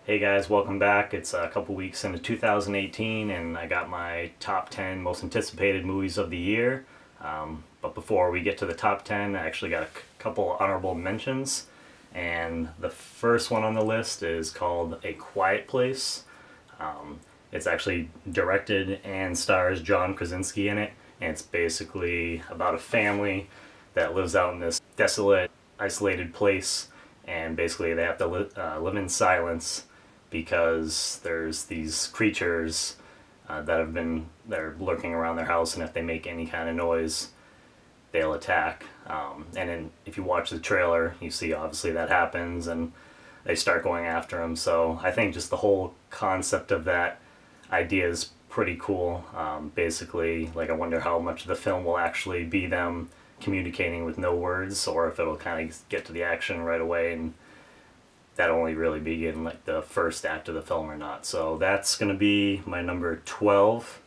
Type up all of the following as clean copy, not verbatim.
Hey guys, welcome back. It's a couple weeks into 2018 and I got my top 10 most anticipated movies of the year. But before we get to the top 10, I actually got a couple honorable mentions. And the first one on the list is called A Quiet Place. It's actually directed and stars John Krasinski in it. And it's basically about a family that lives out in this desolate, isolated place. And basically they have to live in silence because there's these creatures that are lurking around their house, and if they make any kind of noise, they'll attack. And then if you watch the trailer, you see obviously that happens, and they start going after them. So I think just the whole concept of that idea is pretty cool. Basically, like I wonder how much of the film will actually be them communicating with no words, or if it'll kind of get to the action right away and that only really be in like the first act of the film or not. So that's going to be my number 12.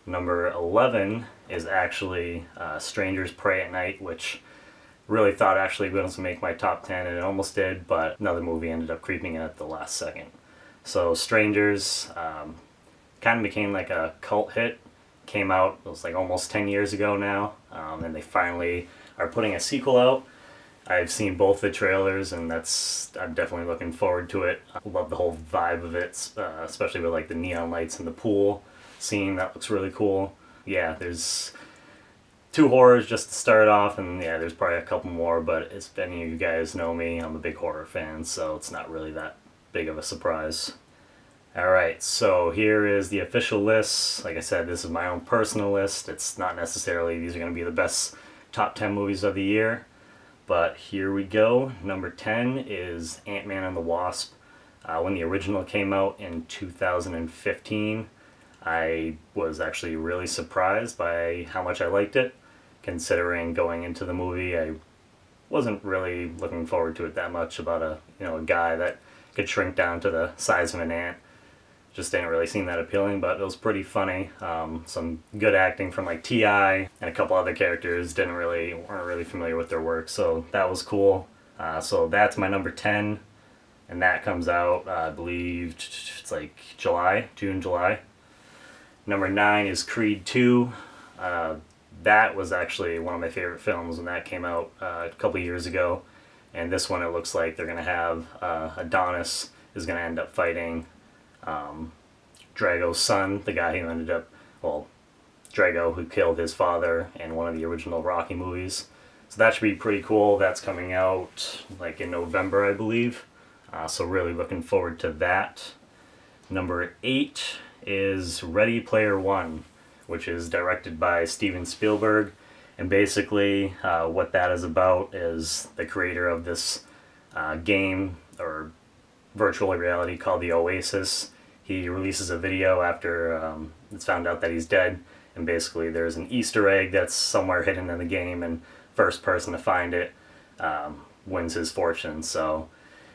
Number 11 is actually Strangers Pray at Night, which really thought actually was going to make my top 10, and it almost did, but another movie ended up creeping in at the last second. So Strangers kind of became like a cult hit. Came out, it was like almost 10 years ago now, and they finally are putting a sequel out. I've seen both the trailers, and I'm definitely looking forward to it. I love the whole vibe of it, especially with like the neon lights in the pool scene. That looks really cool. Yeah, there's two horrors just to start off, and yeah, there's probably a couple more, but if any of you guys know me, I'm a big horror fan, so it's not really that big of a surprise. Alright, so here is the official list. Like I said, this is my own personal list. It's not necessarily these are going to be the best top 10 movies of the year. But here we go. Number 10 is Ant-Man and the Wasp. When the original came out in 2015, I was actually really surprised by how much I liked it. Considering going into the movie, I wasn't really looking forward to it that much, about a guy that could shrink down to the size of an ant. Just didn't really seem that appealing, but it was pretty funny. Some good acting from like T.I. and a couple other characters weren't really familiar with their work, so that was cool. So that's my number 10, and that comes out, I believe, it's like June, July. Number 9 is Creed 2. That was actually one of my favorite films when that came out a couple years ago, and this one it looks like they're going to have Adonis is going to end up fighting Drago's son, the guy Drago, who killed his father in one of the original Rocky movies. So that should be pretty cool. That's coming out like in November, I believe. So really looking forward to that. Number 8 is Ready Player One, which is directed by Steven Spielberg. And basically what that is about is the creator of this game or virtual reality called the Oasis. He releases a video after it's found out that he's dead, and basically there's an Easter egg that's somewhere hidden in the game, and first person to find it wins his fortune. So,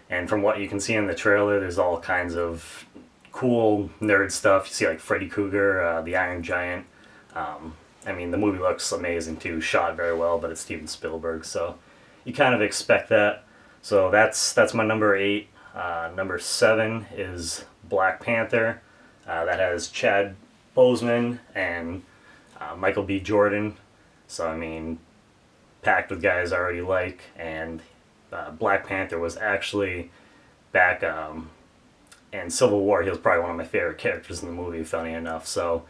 and from what you can see in the trailer, there's all kinds of cool nerd stuff. You see like Freddy Krueger, the Iron Giant. I mean, the movie looks amazing too, shot very well, but it's Steven Spielberg, so you kind of expect that. So that's my number 8. Number 7 is Black Panther. That has Chad Boseman and Michael B. Jordan. So, I mean, packed with guys I already like. And Black Panther was actually back in Civil War. He was probably one of my favorite characters in the movie, funny enough. So,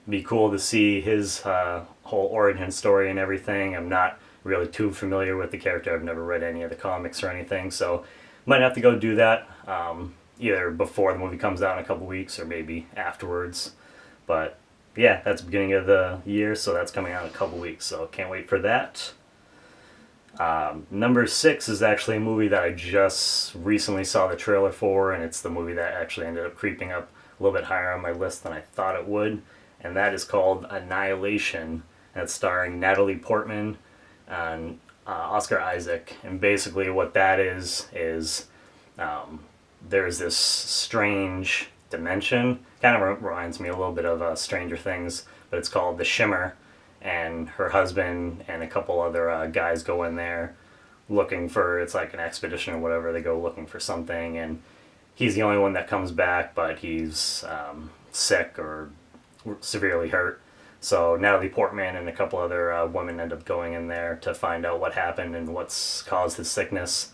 it'd be cool to see his whole origin story and everything. I'm not really too familiar with the character. I've never read any of the comics or anything. So, might have to go do that either before the movie comes out in a couple weeks or maybe afterwards. But yeah, that's the beginning of the year, so that's coming out in a couple weeks, so can't wait for that. Number 6 is actually a movie that I just recently saw the trailer for, and it's the movie that actually ended up creeping up a little bit higher on my list than I thought it would, and that is called Annihilation, and it's starring Natalie Portman and Oscar Isaac. And basically what that is there's this strange dimension, kind of reminds me a little bit of Stranger Things, but it's called The Shimmer, and her husband and a couple other guys go in there looking for, it's like an expedition or whatever, they go looking for something, and he's the only one that comes back, but he's sick or severely hurt. So Natalie Portman and a couple other women end up going in there to find out what happened and what's caused his sickness.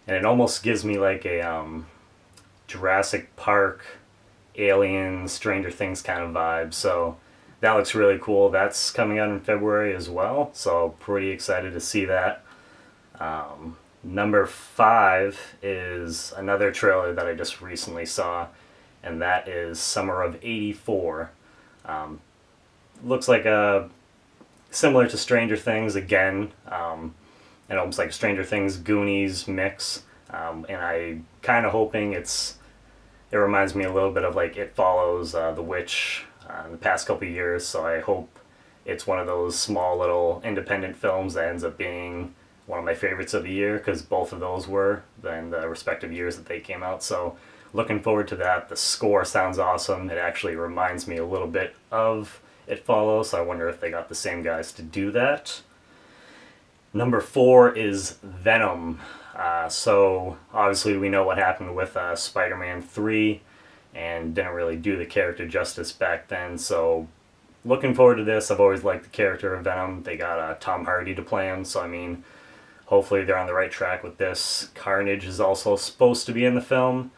And it almost gives me like a Jurassic Park, Alien, Stranger Things kind of vibe. So that looks really cool. That's coming out in February as well. So pretty excited to see that. Number 5 is another trailer that I just recently saw, and that is Summer of '84. Looks like similar to Stranger Things again, and almost like Stranger Things Goonies mix. And I kind of hoping it reminds me a little bit of like It Follows, The Witch, in the past couple of years. So I hope it's one of those small little independent films that ends up being one of my favorites of the year, because both of those were in the respective years that they came out. So looking forward to that. The score sounds awesome. It actually reminds me a little bit of It Follows, so I wonder if they got the same guys to do that. Number 4 is Venom. So obviously we know what happened with Spider-Man 3 and didn't really do the character justice back then. So looking forward to this. I've always liked the character of Venom. They got Tom Hardy to play him, so I mean, hopefully they're on the right track with this. Carnage is also supposed to be in the film.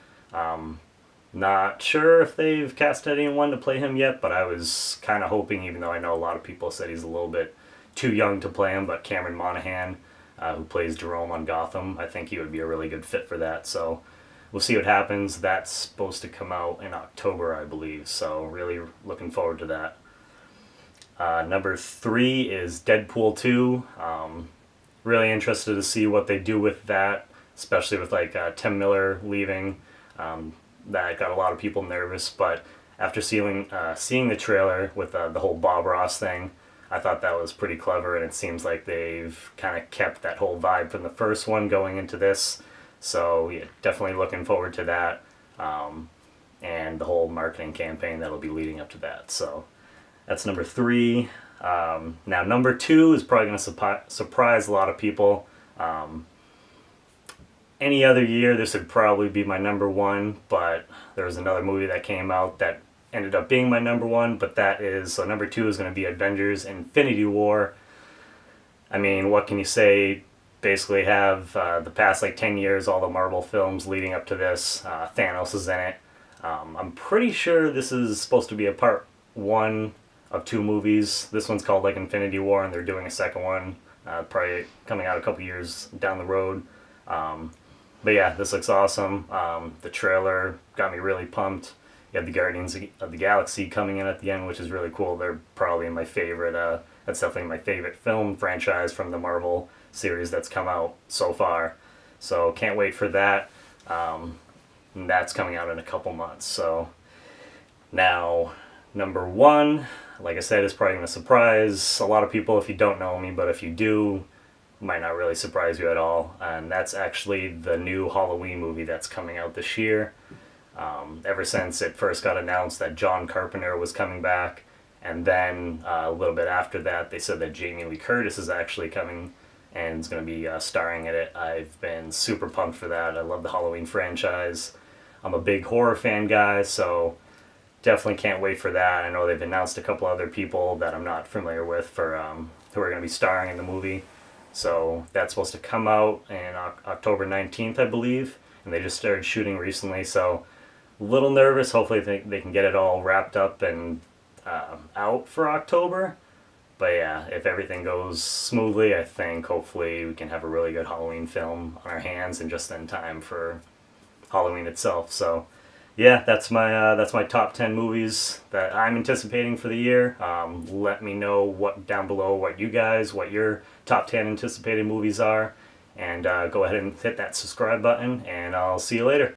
Not sure if they've cast anyone to play him yet, but I was kind of hoping, even though I know a lot of people said he's a little bit too young to play him, but Cameron Monaghan, who plays Jerome on Gotham, I think he would be a really good fit for that. So we'll see what happens. That's supposed to come out in October, I believe, so really looking forward to that. Number 3 is Deadpool 2. Really interested to see what they do with that, especially with like Tim Miller leaving. That got a lot of people nervous, but after seeing the trailer with the whole Bob Ross thing, I thought that was pretty clever, and it seems like they've kind of kept that whole vibe from the first one going into this. So yeah, definitely looking forward to that, and the whole marketing campaign that'll be leading up to that. So that's number 3. Now number 2 is probably going to surprise a lot of people. Any other year this would probably be my number 1, but there was another movie that came out that ended up being my number 1, but so number 2 is going to be Avengers Infinity War. I mean, what can you say? Basically have the past like 10 years, all the Marvel films leading up to this. Thanos is in it. I'm pretty sure this is supposed to be a part 1 of 2 movies. This one's called like Infinity War, and they're doing a second one, probably coming out a couple years down the road. But yeah, this looks awesome. The trailer got me really pumped. You have the Guardians of the Galaxy coming in at the end, which is really cool. They're probably my favorite. That's definitely my favorite film franchise from the Marvel series that's come out so far. So can't wait for that. And that's coming out in a couple months. So now, number 1, like I said, is probably going to surprise a lot of people if you don't know me, but if you do, might not really surprise you at all. And that's actually the new Halloween movie that's coming out this year. Ever since it first got announced that John Carpenter was coming back, and then a little bit after that they said that Jamie Lee Curtis is actually coming and is going to be starring in it. I've been super pumped for that. I love the Halloween franchise. I'm a big horror fan guy, so definitely can't wait for that. I know they've announced a couple other people that I'm not familiar with who are going to be starring in the movie. So that's supposed to come out in October 19th, I believe, and they just started shooting recently, so a little nervous. Hopefully they can get it all wrapped up and out for October. But yeah, if everything goes smoothly, I think hopefully we can have a really good Halloween film on our hands and just in time for Halloween itself. So yeah, that's my top 10 movies that I'm anticipating for the year. Let me know down below what your top 10 anticipated movies are, and go ahead and hit that subscribe button, and I'll see you later.